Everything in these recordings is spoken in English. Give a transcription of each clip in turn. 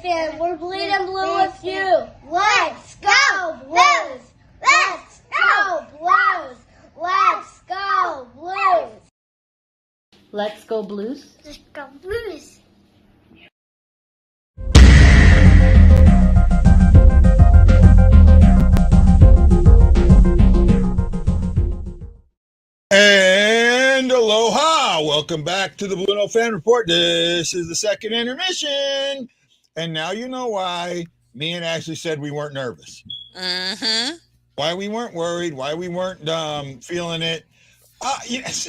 fan. We're bleeding blue with you. Let's go Blues! Let's go Blues! Let's go Blues! Let's go Blues. Let's go Blues! And aloha! Welcome back to the BlueNote Fan Report. This is the second intermission. And now you know why me and Ashley said we weren't nervous. Mm-hmm. Why we weren't worried, why we weren't feeling it. Yes.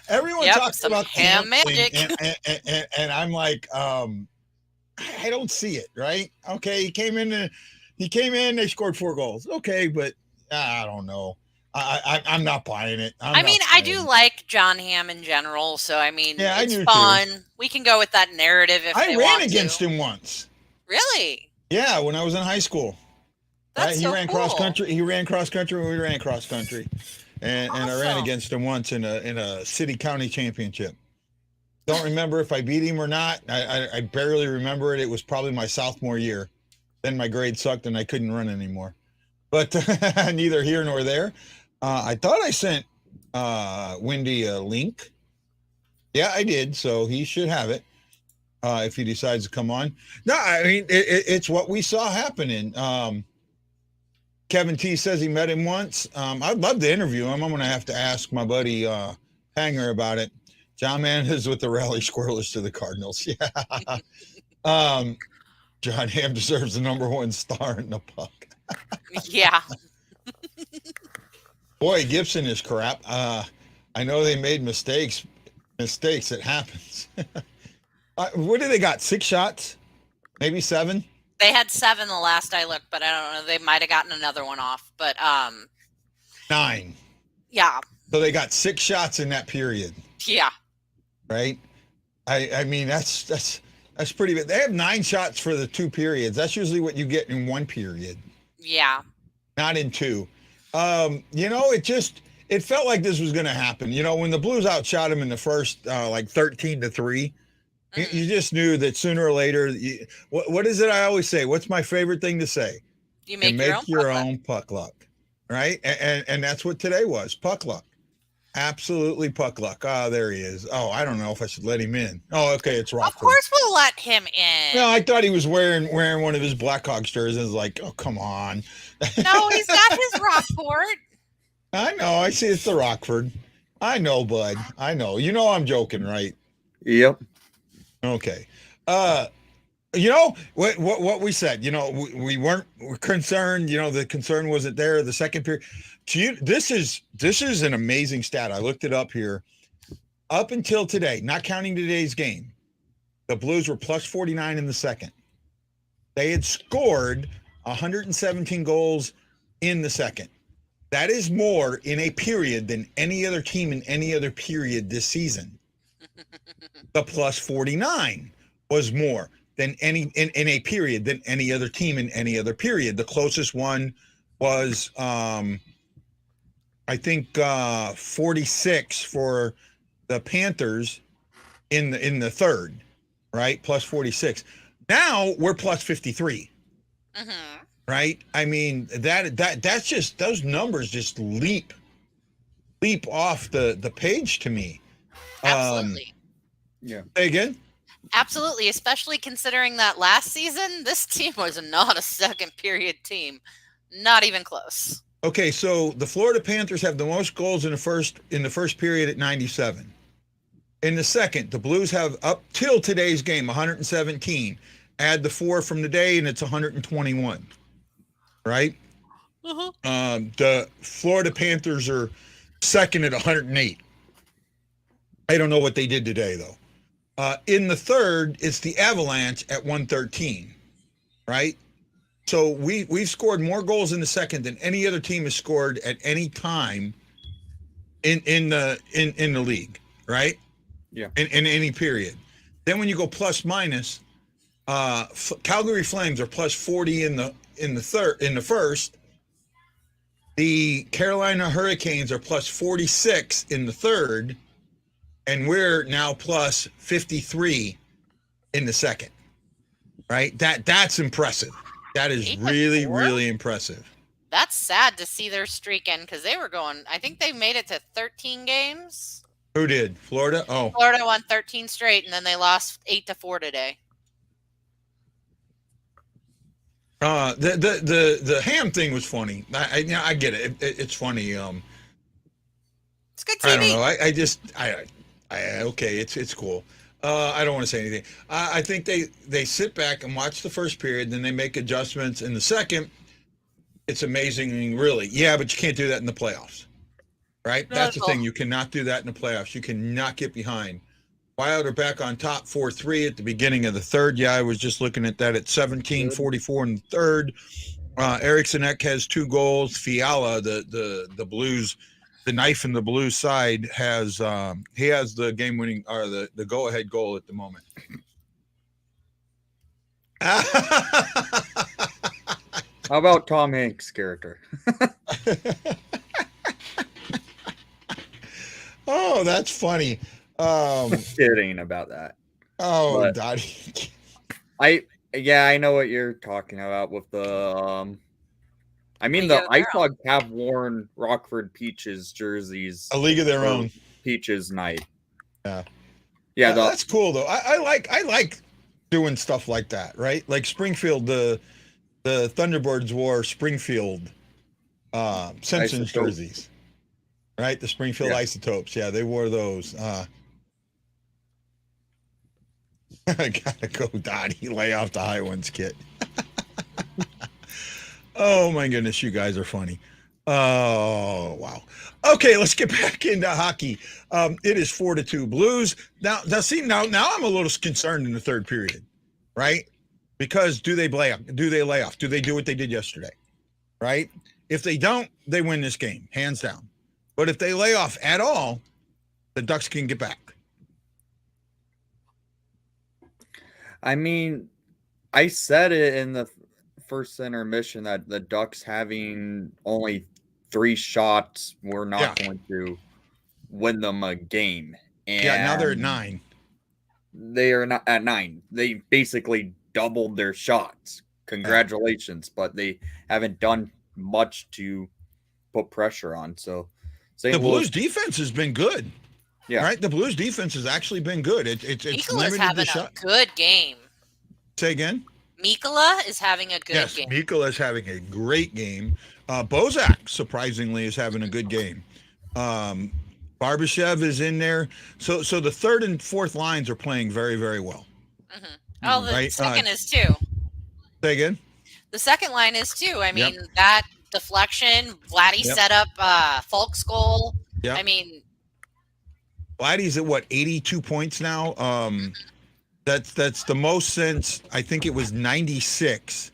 Everyone talks some about ham magic. And I'm like, I don't see it, right? Okay, he came in, they scored 4 goals. Okay, but I don't know. I'm not buying it. I do like John Hamm in general, so it's fun. Too. We can go with that narrative if I they ran want against to. him once. Really? Yeah, when I was in high school. That's he ran cool. cross country. He ran cross country when we ran cross country, and I ran against him once in a city county championship. Don't remember if I beat him or not. I barely remember it. It was probably my sophomore year. Then my grade sucked and I couldn't run anymore. But neither here nor there. I thought I sent Wendy a link. Yeah, I did. So he should have it if he decides to come on. No, I mean, it's what we saw happening. Kevin T says he met him once. I'd love to interview him. I'm going to have to ask my buddy Hanger about it. John Mann is with the Rally Squirrelish to the Cardinals. Yeah. John Hamm deserves the #1 star in the puck. Yeah. Boy, Gibson is crap. I know they made mistakes. It happens. What do they got? 6 shots? Maybe 7? They had 7 the last I looked, but I don't know. They might have gotten another one off. But 9. Yeah. So they got 6 shots in that period. Yeah. Right? I mean, that's pretty big. They have 9 shots for the 2 periods. That's usually what you get in 1 period. Yeah. Not in 2. It felt like this was going to happen. When the Blues outshot them in the first, 13-3, you just knew that sooner or later. What is it I always say? What's my favorite thing to say? You make your own puck luck, right? And that's what today was, puck luck. Absolutely puck luck. There he is. Oh, I don't know if I should let him in. Oh, okay, it's Rockford. Of course we'll let him in. No, I thought he was wearing one of his Blackhawks jerseys. Like, oh, come on. No, he's got his Rockford. I know. I see it's the Rockford. I know, bud. I know. I'm joking, right? Yep. Okay. What we said, we weren't concerned, the concern wasn't there the second period. This is an amazing stat. I looked it up here. Up until today, not counting today's game, the Blues were plus 49 in the second. They had scored 117 goals in the second. That is more in a period than any other team in any other period this season. The plus 49 was more than in a period than any other team in any other period. The closest one was, I think, 46 for the Panthers in the third, right? Plus 46. Now we're plus 53. Mm-hmm. Right? I mean, that's just, those numbers just leap off the page to me. Absolutely. Yeah. Say again? Absolutely, especially considering that last season, this team was not a second period team. Not even close. Okay, so the Florida Panthers have the most goals in the first period at 97. In the second, the Blues have up till today's game 117. Add the 4 from the day and it's 121. Right? Mm-hmm. The Florida Panthers are second at 108. I don't know what they did today, though. In the third, it's the Avalanche at 113, right? So we've scored more goals in the second than any other team has scored at any time in the league, right? Yeah. In any period. Then when you go plus minus, Calgary Flames are plus 40 in the first. The Carolina Hurricanes are plus 46 in the third, and we're now plus 53 in the second. right? That's impressive. That is 8 to really, 4? really impressive. That's Really, 4? really impressive. That's sad to see their streak end because they were going. I think they made it to 13 games. Who did? Florida? Oh, Florida won 13 straight, and then they lost 8 to 4 today. the ham thing was funny. I get it. It's funny. It's good I don't TV. know. Okay. It's cool. I don't want to say anything. I think they sit back and watch the first period, then they make adjustments in the second. It's amazing, really. Yeah, but you can't do that in the playoffs, right? That's the thing. You cannot do that in the playoffs. You cannot get behind. Wild are back on top 4-3 at the beginning of the third. Yeah, I was just looking at that at 17-44 in the third. Eriksson Ek has 2 goals. Fiala, the Blues, the knife in the Blues side, has he has the game-winning or the go-ahead goal at the moment. How about Tom Hanks' character? Oh, that's funny. Kidding about that. Oh, But- Dottie. I know what you're talking about with the I mean, League the of Their Ice Hogs have worn Rockford Peaches jerseys. A league of their own. Peaches night. Yeah. Yeah, That's cool though. I like doing stuff like that, right? Like Springfield, the Thunderbirds wore Springfield Simpsons Isotopes. jerseys, right? The Springfield Isotopes. Yeah, they wore those. I gotta go, Dottie. Lay off the high ones, kid. Oh my goodness, you guys are funny. Oh wow. Okay, let's get back into hockey. It is 4-2 Blues. Now I'm a little concerned in the third period, right? Because do they lay off? Do they do what they did yesterday? Right? If they don't, they win this game, hands down. But if they lay off at all, the Ducks can get back. I mean, I said it in the first intermission that the Ducks having only 3 shots were not going to win them a game. And now they're at 9. They are not at 9. They basically doubled their shots. Congratulations, but they haven't done much to put pressure on. So the Blues defense has been good. Yeah. Right? The Blues defense has actually been good. It's Mikola's limited having the shot. a good game. Say again? Mikola is having a good game. Yes, Mikola is having a great game. Bozak, surprisingly, is having a good game. Barbashev is in there. So the third and fourth lines are playing very, very well. Mm-hmm. Oh, the second is too. Say again? The second line is too. I mean, that deflection, Vladdy set up Falk's goal. Yeah. I mean, Vladdy's at 82 points now. That's the most since I think it was 92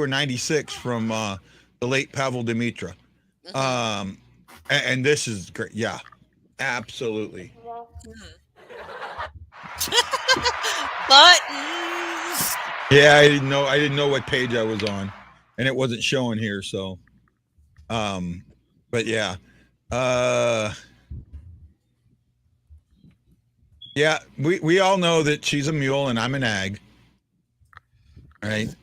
or 96 from the late Pavel Dimitra. mm-hmm. And this is great. Yeah, absolutely. Buttons. Yeah, I didn't know what page I was on, and it wasn't showing here. So, but yeah, yeah, we all know that she's a mule and I'm an ag, right?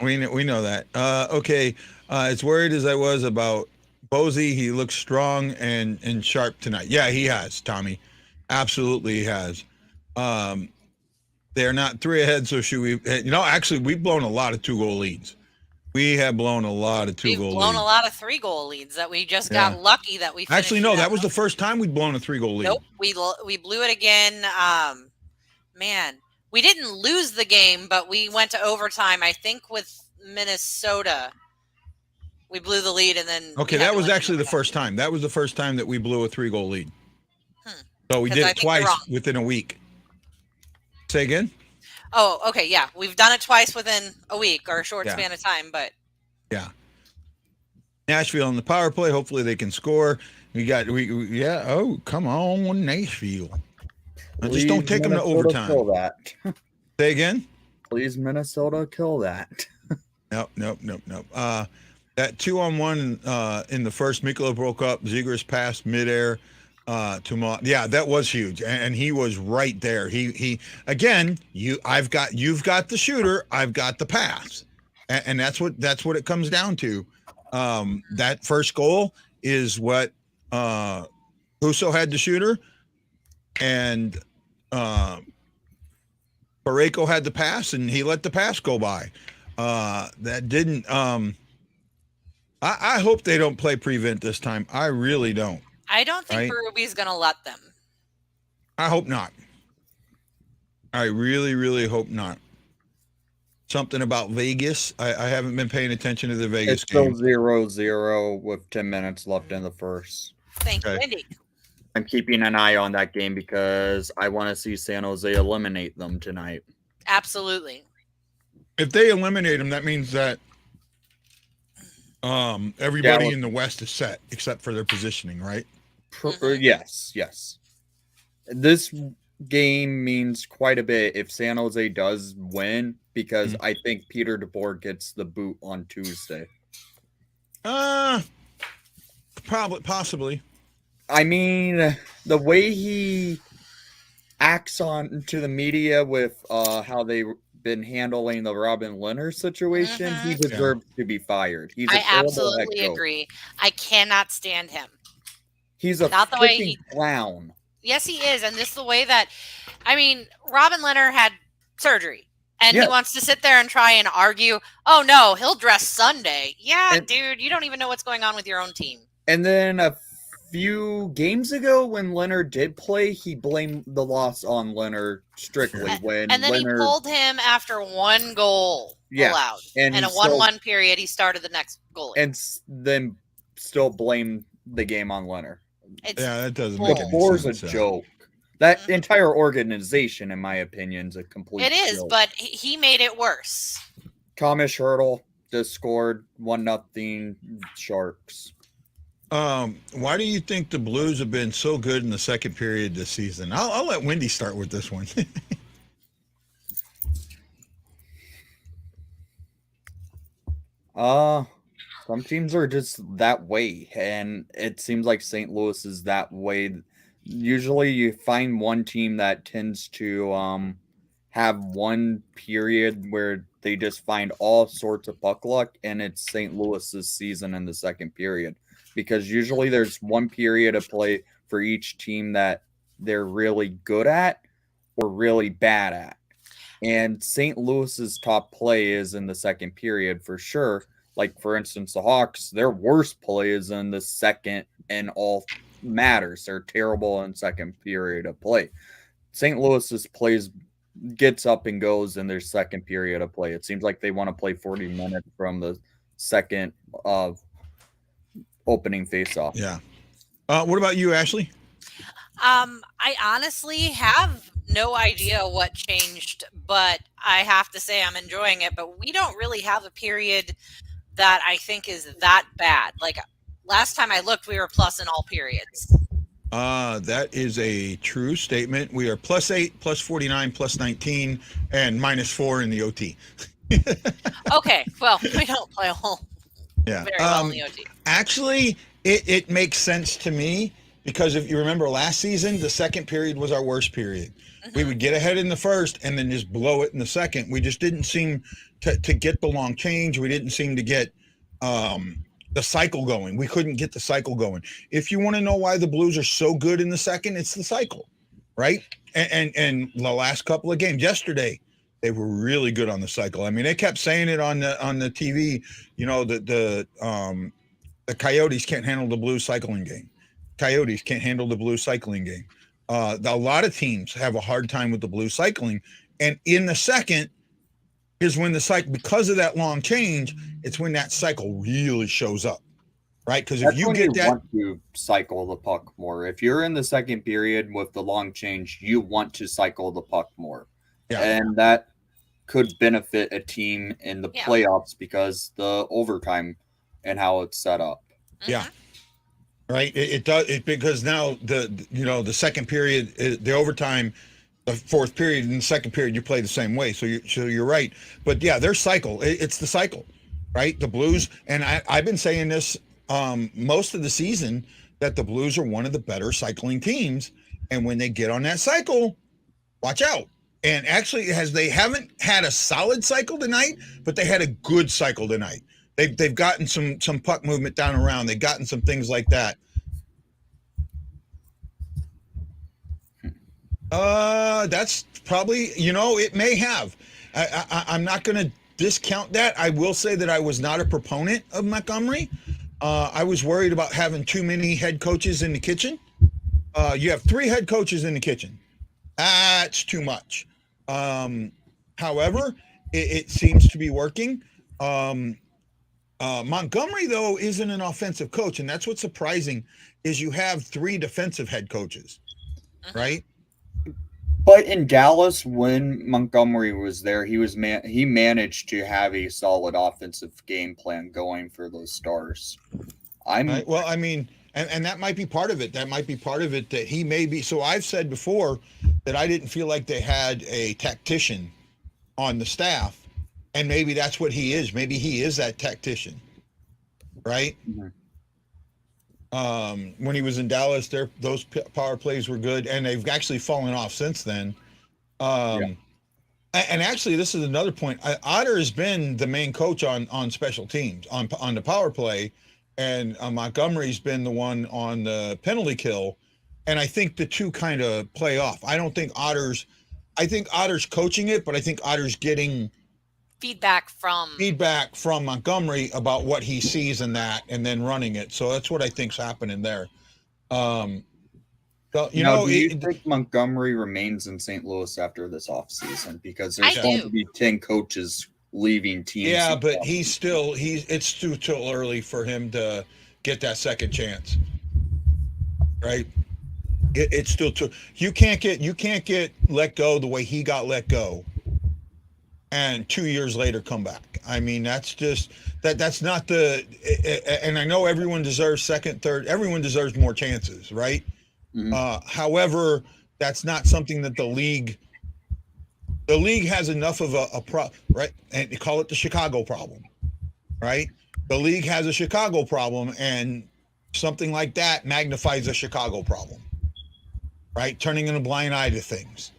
We know that. Okay, as worried as I was about Bosey, he looks strong and sharp tonight. Yeah, he has, Tommy. Absolutely, he has. They're not 3 ahead, so should we? Actually, we've blown a lot of 2-goal leads. We have blown a lot of 2-goal leads. We've blown a lot of 3-goal leads that we just got lucky that we actually no. That was the first time we'd blown a 3-goal lead. Nope, we blew it again. Man, we didn't lose the game, but we went to overtime. I think with Minnesota, we blew the lead, and then that was actually the first time. That was the first time that we blew a 3-goal lead. So we did it twice within a week. Say again? Oh, okay, yeah. We've done it twice within a week or a short span of time, but yeah. Nashville on the power play. Hopefully they can score. Oh, come on, Nashville. Just don't take them to overtime. Kill that. Say again? Please, Minnesota, kill that. Nope. That 2-on-1 in the first, Mikkola broke up. Zegras passed midair. Yeah, that was huge, and he was right there. He again. You've got the shooter. I've got the pass, and that's what it comes down to. That first goal is what Huso had the shooter, and Pareko had the pass, and he let the pass go by. That didn't. I hope they don't play prevent this time. I really don't. I don't think Right? Berube's going to let them. I hope not. I really, really hope not. Something about Vegas. I haven't been paying attention to the Vegas It's still game. 0-0 with 10 minutes left in the first. Thank you, Okay. Wendy. I'm keeping an eye on that game because I want to see San Jose eliminate them tonight. Absolutely. If they eliminate them, that means that everybody Yeah, in the West is set except for their positioning, right? Yes. This game means quite a bit if San Jose does win because I think Peter DeBoer gets the boot on Tuesday. Possibly. I mean, the way he acts on to the media with how they've been handling the Robin Leonard situation, he deserves to be fired. He's a I terrible absolutely head coach. agree. I cannot stand him. He's a Not the way freaking clown. Yes, he is. And this is the way that, I mean, Robin Leonard had surgery. And he wants to sit there and try and argue, oh, no, he'll dress Sunday. Yeah, dude, you don't even know what's going on with your own team. And then a few games ago when Leonard did play, he blamed the loss on Leonard strictly. And then he pulled him after one goal allowed. And in a 1-1 period, he started the next goalie. And then still blamed the game on Leonard. That doesn't make any DeBoer's sense. a joke. That entire organization, in my opinion, is a complete It is, joke. but he made it worse. Thomas Hurdle just scored 1-0 Sharks. Why do you think the Blues have been so good in the second period this season? I'll let Wendy start with this one. Some teams are just that way, and it seems like St. Louis is that way. Usually you find one team that tends to have one period where they just find all sorts of puck luck, and it's St. Louis's season in the second period. Because usually there's one period of play for each team that they're really good at or really bad at. And St. Louis's top play is in the second period for sure. Like, for instance, the Hawks, their worst play is in the second and all matters. They're terrible in second period of play. St. Louis's plays gets up and goes in their second period of play. It seems like they want to play 40 minutes from the second opening face-off. Yeah. What about you, Ashley? I honestly have no idea what changed, but I have to say I'm enjoying it. But we don't really have a period that I think is that bad. Like last time I looked, we were plus in all periods. That is a true statement. We are +8, +49, +19, and -4 in the OT. Okay, well, we don't play a whole very well in the OT. Actually, it makes sense to me because if you remember last season, the second period was our worst period. We would get ahead in the first and then just blow it in the second. We just didn't seem to get the long change. We didn't seem to get the cycle going. We couldn't get the cycle going. If you want to know why the Blues are so good in the second, it's the cycle, right? And the last couple of games, yesterday, they were really good on the cycle. I mean, they kept saying it on the TV. You know, the Coyotes can't handle the Blues cycling game. Coyotes can't handle the Blues cycling game. A lot of teams have a hard time with the Blues cycling, and in the second is when the cycle, because of that long change, it's when that cycle really shows up, right? Because if you get that, want to cycle the puck more. If you're in the second period with the long change, you want to cycle the puck more, and that could benefit a team in the playoffs because the overtime and how it's set up. Yeah. Right. It does it because now the second period, the overtime, the fourth period and the second period, you play the same way. So you're right. But yeah, their cycle, it's the cycle, right? The Blues. And I've been saying this most of the season that the Blues are one of the better cycling teams. And when they get on that cycle, watch out. And actually, they haven't had a solid cycle tonight, but they had a good cycle tonight. They've gotten some puck movement down around. They've gotten some things like that. That's probably, it may have. I'm not going to discount that. I will say that I was not a proponent of Montgomery. I was worried about having too many head coaches in the kitchen. You have 3 head coaches in the kitchen. That's too much. However, it seems to be working. Montgomery, though, isn't an offensive coach, and that's what's surprising is you have 3 defensive head coaches, right? But in Dallas, when Montgomery was there, he managed to have a solid offensive game plan going for those Stars. Right. Well, I mean, and that might be part of it. That might be part of it that he may be. So I've said before that I didn't feel like they had a tactician on the staff, and maybe that's what he is. Maybe he is that tactician, right? Mm-hmm. When he was in Dallas, those power plays were good, and they've actually fallen off since then. And actually, this is another point. Otter has been the main coach on special teams on the power play, and Montgomery's been the one on the penalty kill. And I think the two kind of play off. I think Otter's coaching it, but I think Otter's getting feedback from Montgomery about what he sees in that and then running it. So that's what I think's happening there. Do you think Montgomery remains in St. Louis after this offseason? Because there's going to be 10 coaches leaving teams. Yeah, but it's too early for him to get that second chance. Right? It's still too. You can't get let go the way he got let go, and 2 years later come back. I mean, that's just that's not the. And I know everyone deserves second, third. Everyone deserves more chances, right? Mm-hmm. However, that's not something that the league has enough of a problem, right? And you call it the Chicago problem, right? The league has a Chicago problem, and something like that magnifies a Chicago problem. Right, turning in a blind eye to things,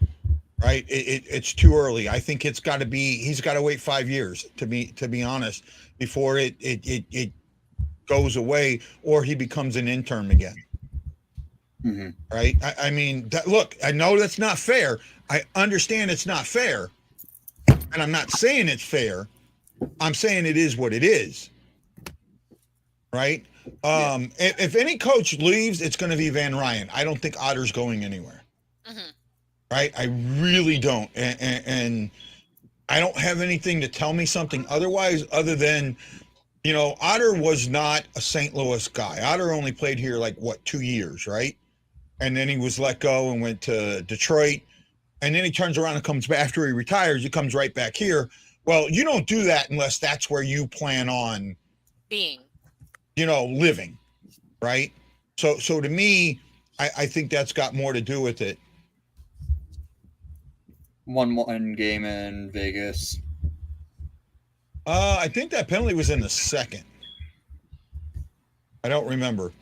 right? It's too early. I think he's got to wait 5 years to be honest before it goes away or he becomes an intern again. Mm-hmm. Right? I mean, look, I know that's not fair. I understand it's not fair, and I'm not saying it's fair. I'm saying it is what it is. Right? If any coach leaves, it's going to be Van Ryan. I don't think Otter's going anywhere. Mm-hmm. Right? I really don't. And I don't have anything to tell me something otherwise, other than, Otter was not a St. Louis guy. Otter only played here 2 years, right? And then he was let go and went to Detroit. And then he turns around and comes back after he retires. He comes right back here. Well, you don't do that unless that's where you plan on being. Living, right? So to me, I think that's got more to do with it. 1-1 game in Vegas. I think that penalty was in the second. I don't remember.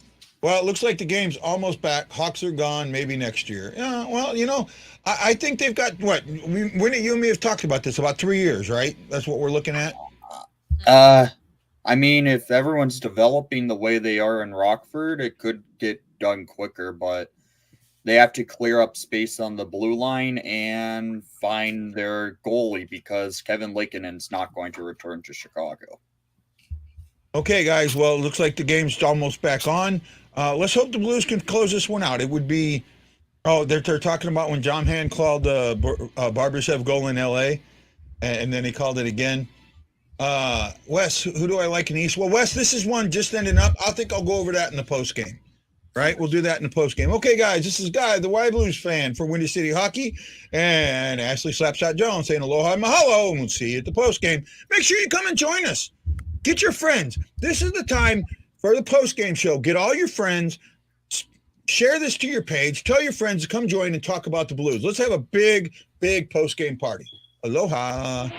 Well, it looks like the game's almost back. Hawks are gone, maybe next year. Yeah, well, I think they've got what? You and me have talked about this about 3 years, right? That's what we're looking at. I mean, if everyone's developing the way they are in Rockford, it could get done quicker, but they have to clear up space on the blue line and find their goalie because Kevin Lakinen's not going to return to Chicago. Okay, guys. Well, it looks like the game's almost back on. Let's hope the Blues can close this one out. It would be, they're talking about when John Hand called the Barbashev goal in L.A., and then he called it again. Wes, who do I like in the East? Well, Wes, this is one just ending up. I think I'll go over that in the post game. Right? We'll do that in the post game. Okay, guys, this is Guy, the Y Blues fan for Windy City Hockey, and Ashley Slapshot Jones saying aloha and mahalo, and we'll see you at the post game. Make sure you come and join us. Get your friends. This is the time for the post game show. Get all your friends. Share this to your page. Tell your friends to come join and talk about the Blues. Let's have a big, big post game party. Aloha.